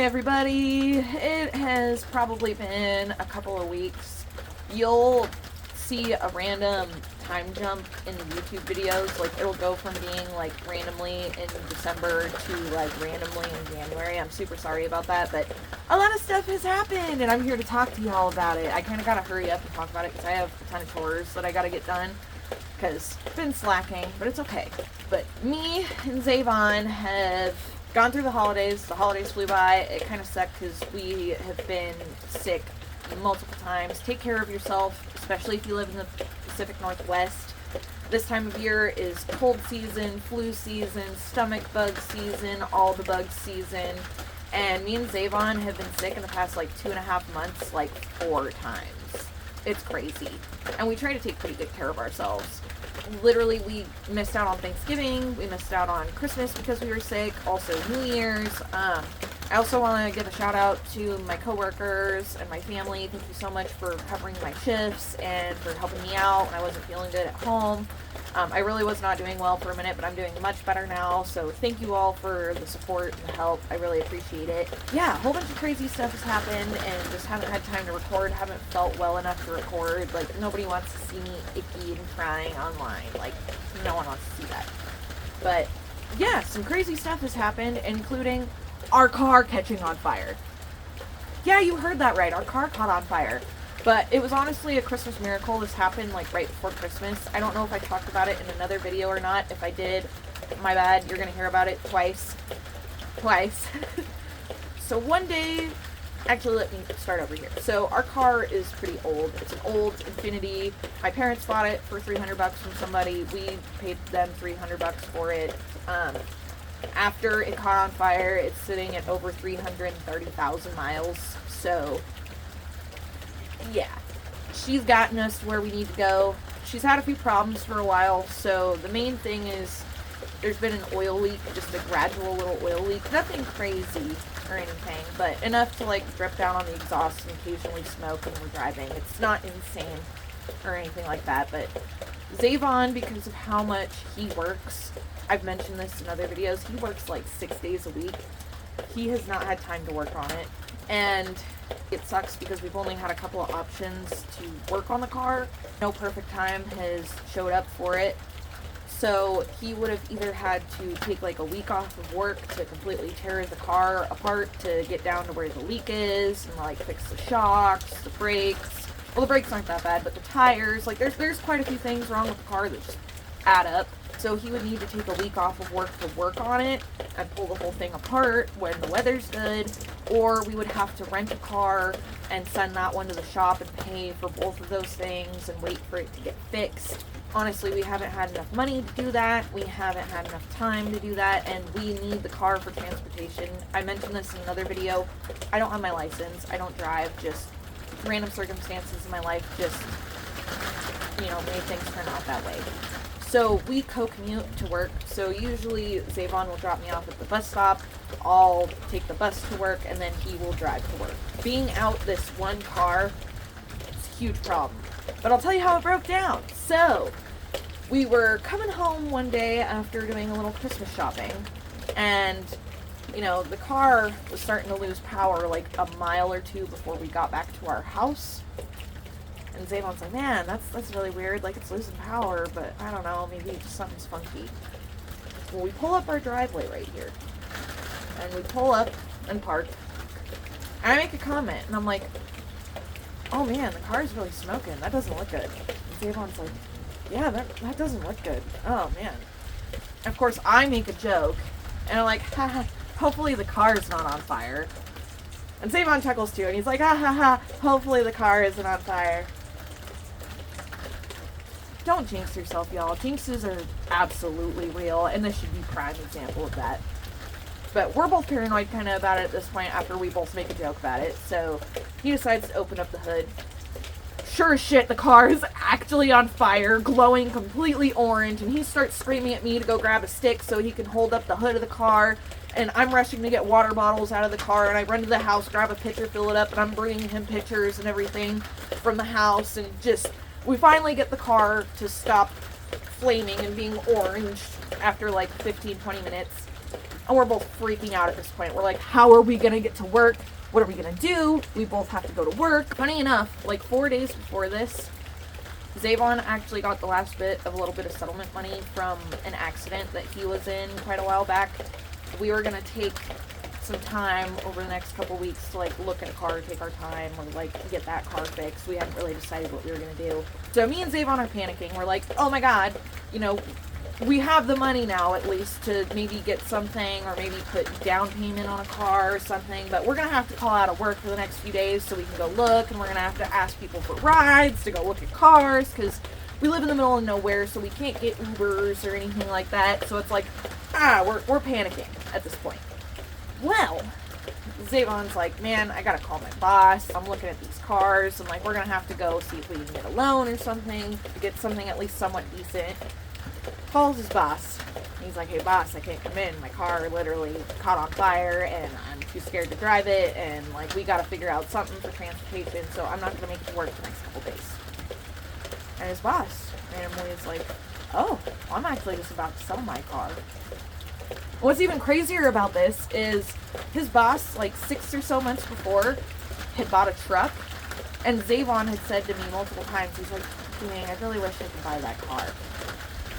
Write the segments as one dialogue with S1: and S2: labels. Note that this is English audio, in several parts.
S1: Hi everybody, it has probably been a couple of weeks. You'll see a random time jump in the YouTube videos, like it'll go from being like randomly in December to like randomly in January. I'm super sorry about that, but a lot of stuff has happened and I'm here to talk to y'all about it. I kind of gotta hurry up and talk about it because I have a ton of chores that I gotta get done because I've been slacking, but it's okay. But me and Zavon have gone through the holidays. The holidays flew by. It kind of sucked because we have been sick multiple times. Take care of yourself, especially if you live in the Pacific Northwest. This time of year is cold season, flu season, stomach bug season, all the bug season. And me and Zavon have been sick in the past like 2.5 months, like 4 times. It's crazy. And we try to take pretty good care of ourselves. Literally, we missed out on Thanksgiving, we missed out on Christmas because we were sick, also New Year's. I also want to give a shout out to my coworkers and my family. Thank you so much for covering my shifts and for helping me out when I wasn't feeling good at home. I really was not doing well for a minute, but I'm doing much better now, so thank you all for the support and the help. I really appreciate it. Yeah, a whole bunch of crazy stuff has happened, and just haven't had time to record, haven't felt well enough to record. Like, nobody wants to see me icky and crying online. Like, no one wants to see that. But, yeah, some crazy stuff has happened, including our car catching on fire. Yeah, you heard that right, our car caught on fire. But it was honestly a Christmas miracle. This happened like right before Christmas. I don't know if I talked about it in another video or not. If I did, my bad. You're going to hear about it twice. So one day, actually let me start over here. So our car is pretty old. It's an old Infiniti. My parents bought it for $300 from somebody. We paid them $300 for it. After it caught on fire, it's sitting at over 330,000 miles. So yeah, she's gotten us to where we need to go. She's had a few problems for a while, so the main thing is there's been an oil leak, just a gradual little oil leak. Nothing crazy or anything, but enough to like drip down on the exhaust and occasionally smoke when we're driving. It's not insane or anything like that, but Zavon, because of how much he works, I've mentioned this in other videos, he works like 6 days a week. He has not had time to work on it, and it sucks because we've only had a couple of options to work on the car. No perfect time has showed up for it. So he would have either had to take like a week off of work to completely tear the car apart to get down to where the leak is and like fix the shocks, the brakes. Well, the brakes aren't that bad, but the tires, like there's quite a few things wrong with the car that just add up. So he would need to take a week off of work to work on it and pull the whole thing apart when the weather's good, or we would have to rent a car and send that one to the shop and pay for both of those things and wait for it to get fixed. Honestly, we haven't had enough money to do that. We haven't had enough time to do that, and we need the car for transportation. I mentioned this in another video. I don't have my license. I don't drive. Just random circumstances in my life just, made things turn out that way. So we co-commute to work. So usually Zavon will drop me off at the bus stop. I'll take the bus to work, and then he will drive to work. Being out this one car is a huge problem. But I'll tell you how it broke down. So we were coming home one day after doing a little Christmas shopping, and the car was starting to lose power like a mile or two before we got back to our house. And Zavon's like, man, that's really weird. Like, it's losing power, but I don't know, maybe just something's funky. Well, we pull up our driveway right here. And we pull up and park. And I make a comment, and I'm like, oh man, the car's really smoking. That doesn't look good. And Zavon's like, yeah, that doesn't look good. Oh man. Of course, I make a joke, and I'm like, haha, hopefully the car's not on fire. And Zavon chuckles too, and he's like, ha ha ha, hopefully the car isn't on fire. Don't jinx yourself, y'all. Jinxes are absolutely real, and this should be a prime example of that. But we're both paranoid kind of about it at this point after we both make a joke about it. So he decides to open up the hood. Sure as shit, the car is actually on fire, glowing completely orange, and he starts screaming at me to go grab a stick so he can hold up the hood of the car. And I'm rushing to get water bottles out of the car, and I run to the house, grab a pitcher, fill it up, and I'm bringing him pictures and everything from the house, and just, we finally get the car to stop flaming and being orange after like 15-20 minutes. And we're both freaking out at this point. We're like, how are we going to get to work? What are we going to do? We both have to go to work. Funny enough, like 4 days before this, Zavon actually got the last bit of a little bit of settlement money from an accident that he was in quite a while back. We were going to take some time over the next couple weeks to like look at a car, take our time, or like get that car fixed. We hadn't really decided what we were going to do. So me and Zavon are panicking. We're like, oh my God, you know, we have the money now at least to maybe get something or maybe put down payment on a car or something, but we're going to have to call out of work for the next few days so we can go look, and we're going to have to ask people for rides to go look at cars because we live in the middle of nowhere, so we can't get Ubers or anything like that. So it's like, we're panicking at this point. Well, Zavon's like, man, I got to call my boss. I'm looking at these cars. I'm like, we're going to have to go see if we can get a loan or something to get something at least somewhat decent. Calls his boss. He's like, hey boss, I can't come in. My car literally caught on fire and I'm too scared to drive it, and like we gotta figure out something for transportation, so I'm not gonna make it work the next couple days. And his boss randomly is like, oh, well, I'm actually just about to sell my car. What's even crazier about this is his boss, like 6 or so months before, had bought a truck, and Zavon had said to me multiple times, he's like, dang, I really wish I could buy that car.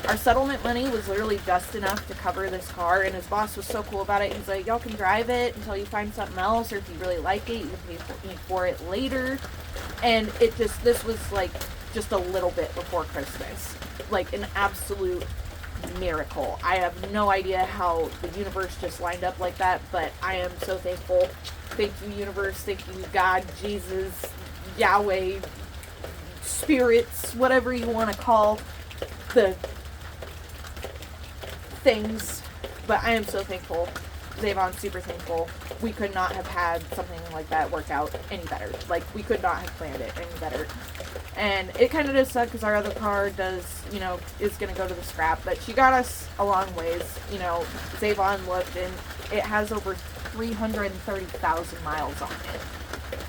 S1: Our settlement money was literally just enough to cover this car, and his boss was so cool about it. He's like, y'all can drive it until you find something else, or if you really like it, you can pay for it later. And this was like just a little bit before Christmas. Like an absolute miracle. I have no idea how the universe just lined up like that, but I am so thankful. Thank you, universe. Thank you, God, Jesus, Yahweh, spirits, whatever you want to call the things, but I am so thankful. Zavon's super thankful. We could not have had something like that work out any better. Like, we could not have planned it any better. And it kind of does suck because our other car does, you know, is going to go to the scrap, but she got us a long ways. You know, Zavon looked and it has over 330,000 miles on it.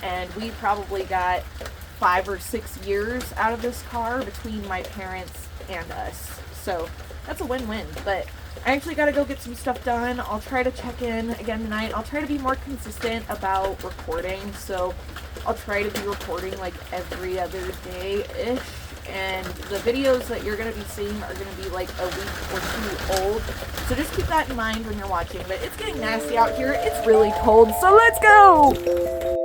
S1: And we probably got 5 or 6 years out of this car between my parents and us. So that's a win-win, but I actually got to go get some stuff done. I'll try to check in again tonight. I'll try to be more consistent about recording, so I'll try to be recording like every other day-ish, and the videos that you're going to be seeing are going to be like a week or 2 old, so just keep that in mind when you're watching. But it's getting nasty out here. It's really cold, so let's go!